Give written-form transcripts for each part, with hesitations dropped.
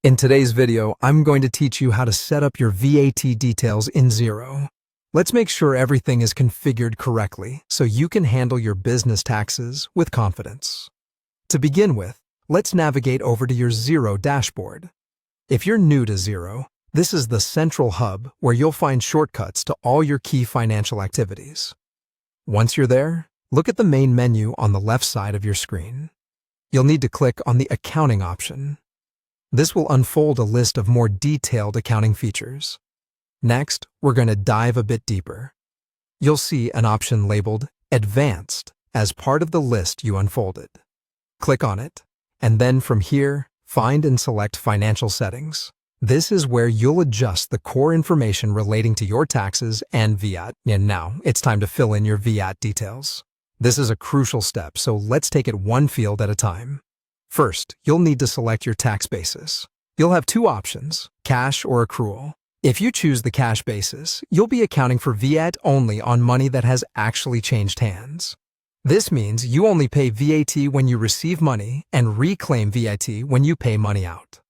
In today's video, I'm going to teach you how to set up your VAT details in Xero. Let's make sure everything is configured correctly so you can handle your business taxes with confidence. To begin with, let's navigate over to your Xero dashboard. If you're new to Xero, this is the central hub where you'll find shortcuts to all your key financial activities. Once you're there, look at the main menu on the left side of your screen. You'll need to click on the Accounting option. This will unfold a list of more detailed accounting features. Next, we're going to dive a bit deeper. You'll see an option labeled Advanced as part of the list you unfolded. Click on it, and then from here, find and select Financial Settings. This is where you'll adjust the core information relating to your taxes and VAT. And now, it's time to fill in your VAT details. This is a crucial step, so let's take it one field at a time. First, you'll need to select your tax basis. You'll have two options, cash or accrual. If you choose the cash basis, you'll be accounting for VAT only on money that has actually changed hands. This means you only pay VAT when you receive money and reclaim VAT when you pay money out.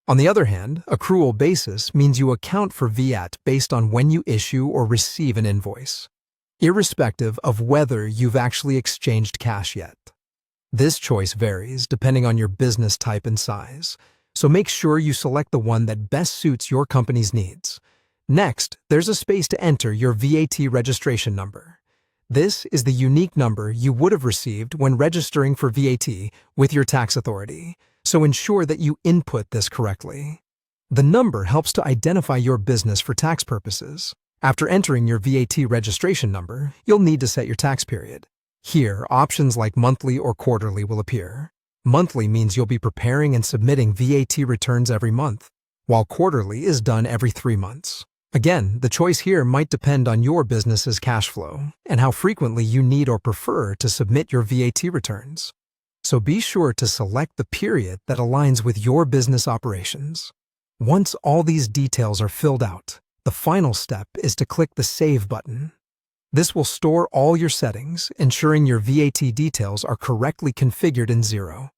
On the other hand, accrual basis means you account for VAT based on when you issue or receive an invoice, irrespective of whether you've actually exchanged cash yet. This choice varies depending on your business type and size, so make sure you select the one that best suits your company's needs. Next, there's a space to enter your VAT registration number. This is the unique number you would have received when registering for VAT with your tax authority, so ensure that you input this correctly. The number helps to identify your business for tax purposes. After entering your VAT registration number, you'll need to set your tax period. Here, options like monthly or quarterly will appear. Monthly means you'll be preparing and submitting VAT returns every month, while quarterly is done every 3 months. Again, the choice here might depend on your business's cash flow and how frequently you need or prefer to submit your VAT returns. So be sure to select the period that aligns with your business operations. Once all these details are filled out, the final step is to click the Save button. This will store all your settings, ensuring your VAT details are correctly configured in Xero.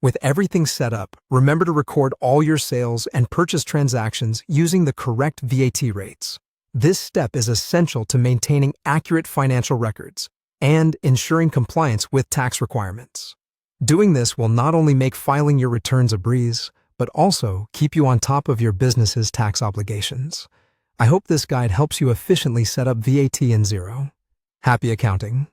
With everything set up, remember to record all your sales and purchase transactions using the correct VAT rates. This step is essential to maintaining accurate financial records and ensuring compliance with tax requirements. Doing this will not only make filing your returns a breeze, but also keep you on top of your business's tax obligations. I hope this guide helps you efficiently set up VAT in Xero. Happy accounting!